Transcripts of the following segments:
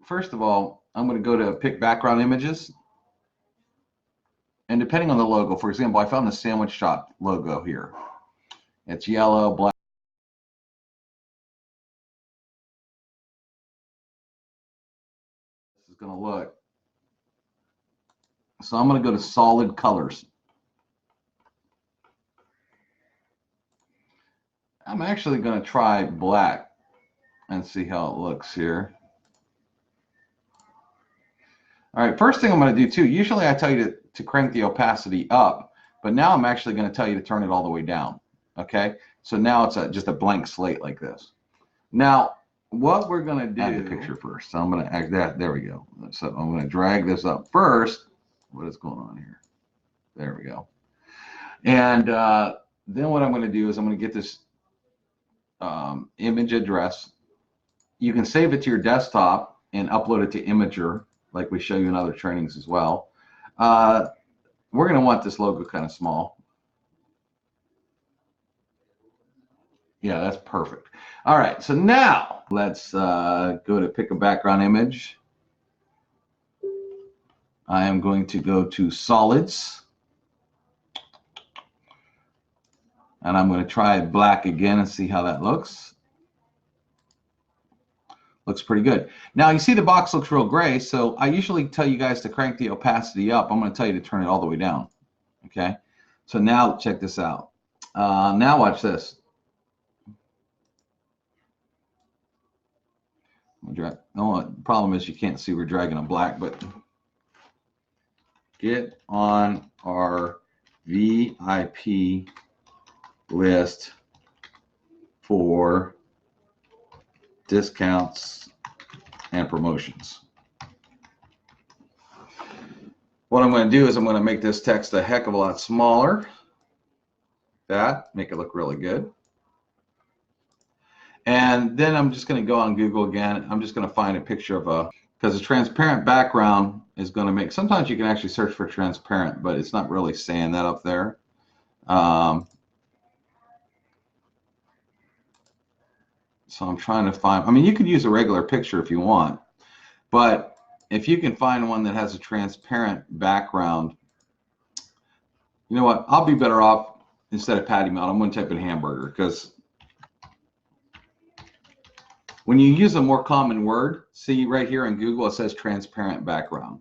first of all, I'm going to go to pick background images. And depending on the logo, for example, I found the sandwich shop logo here. It's yellow, black. This is going to look. So I'm going to go to solid colors. I'm actually going to try black and see how it looks here. All right, first thing I'm going to do too, usually I tell you to crank the opacity up, but now I'm actually going to tell you to turn it all the way down. Okay, so now it's just a blank slate like this. Now, what we're going to do, add the picture first. So I'm going to add that, there we go. So I'm going to drag this up first. What is going on here? There we go. And then what I'm going to do is I'm going to get this image address. You can save it to your desktop and upload it to Imager, like we show you in other trainings as well. We're going to want this logo kind of small. Yeah, that's perfect. All right, so now let's go to pick a background image. I am going to go to solids. And I'm going to try black again and see how that looks. Looks pretty good. Now you see the box looks real gray, so I usually tell you guys to crank the opacity up. I'm going to tell you to turn it all the way down. Okay, so now check this out. Now watch this. The only problem is you can't see we're dragging on black, but get on our VIP list for discounts and promotions. What I'm going to do is I'm going to make this text a heck of a lot smaller. That, make it look really good. And then I'm just going to go on Google again. I'm just going to find a picture of a, because a transparent background is going to make, sometimes you can actually search for transparent, but it's not really saying that up there. So I'm trying to find, I mean, you could use a regular picture if you want, but if you can find one that has a transparent background, you know what, I'll be better off, instead of patty melt, I'm going to type in hamburger, because when you use a more common word, see right here in Google, it says transparent background.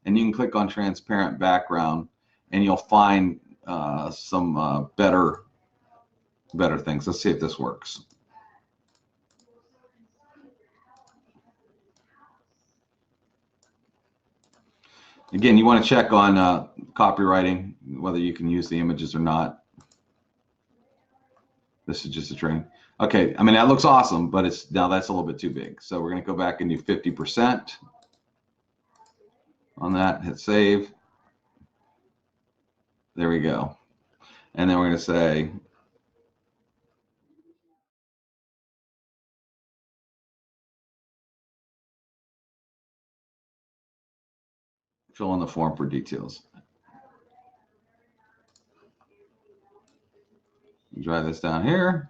And you can click on transparent background and you'll find some better things. Let's see if this works. Again, you want to check on copywriting, whether you can use the images or not. This is just a training. Okay, I mean, that looks awesome, but it's now that's a little bit too big. So we're going to go back and do 50% on that, hit save. There we go. And then we're going to say, fill in the form for details. Drive this down here.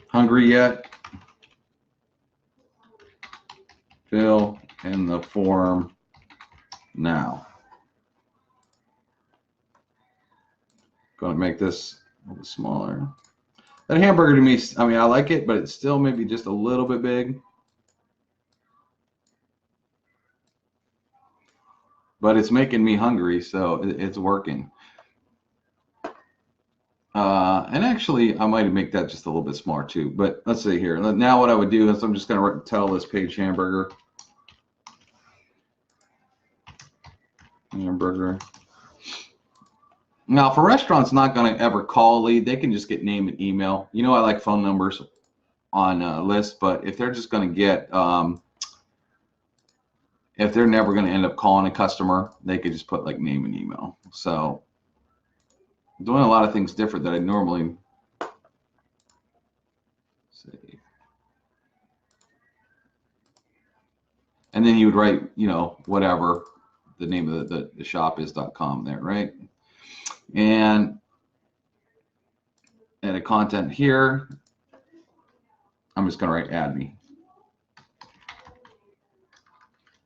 Hungry yet? Fill in the form now. Going to make this a little smaller. That hamburger to me, I mean, I like it, but it's still maybe just a little bit big. But it's making me hungry, so it's working. And actually, I might make that just a little bit smaller too. But let's see here. Now what I would do is I'm just going to tell this page hamburger. Hamburger. Now, if a restaurant's not going to ever call a lead, they can just get name and email. You know, I like phone numbers on a list, but if they're just going to get, if they're never going to end up calling a customer, they could just put like name and email. So doing a lot of things different that I normally say. And then you would write, you know, whatever the name of the shop is .com there, right? And edit content here. I'm just going to write add me.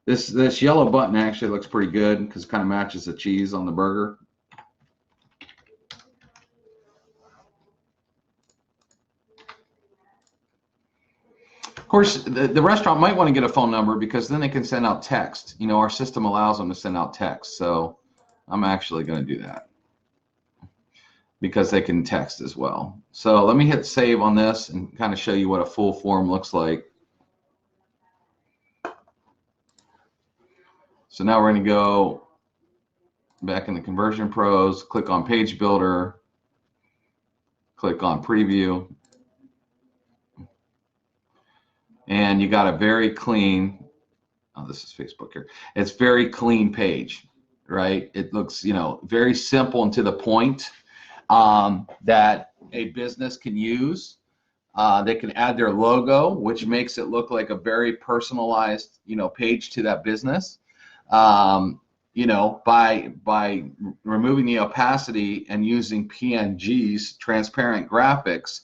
This yellow button actually looks pretty good because it kind of matches the cheese on the burger. Of course, the restaurant might want to get a phone number because then they can send out text. You know, our system allows them to send out text. So I'm actually going to do that because they can text as well. So let me hit save on this and kind of show you what a full form looks like. So now we're going to go back in the Conversion Pros, click on Page Builder, click on Preview, and you got a very clean, oh, this is Facebook here. It's very clean page, right? It looks, you know, very simple and to the point that a business can use. They can add their logo, which makes it look like a very personalized, you know, page to that business. You know, by removing the opacity and using PNGs, transparent graphics,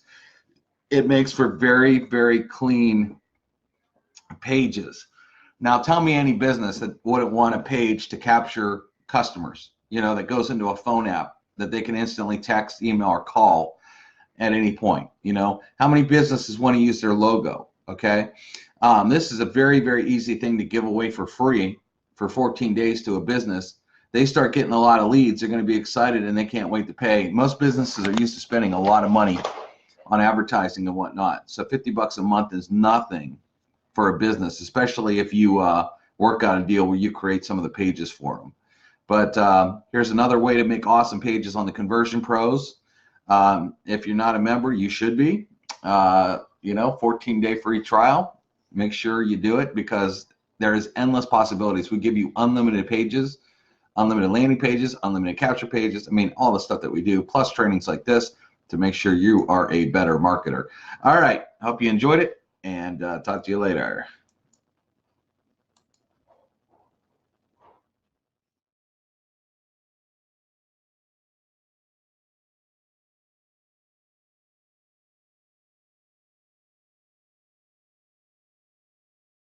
it makes for very, very clean pages. Now, tell me any business that wouldn't want a page to capture customers, you know, that goes into a phone app that they can instantly text, email, or call at any point. You know, how many businesses want to use their logo? Okay, this is a very, very easy thing to give away for free for 14 days to a business. They start getting a lot of leads, they're going to be excited and they can't wait to pay. Most businesses are used to spending a lot of money on advertising and whatnot. So $50 a month is nothing for a business, especially if you work out a deal where you create some of the pages for them. But here's another way to make awesome pages on the Conversion Pros. If you're not a member, you should be. You know, 14-day free trial. Make sure you do it because there is endless possibilities. We give you unlimited pages, unlimited landing pages, unlimited capture pages. I mean, all the stuff that we do, plus trainings like this to make sure you are a better marketer. All right, hope you enjoyed it, and talk to you later.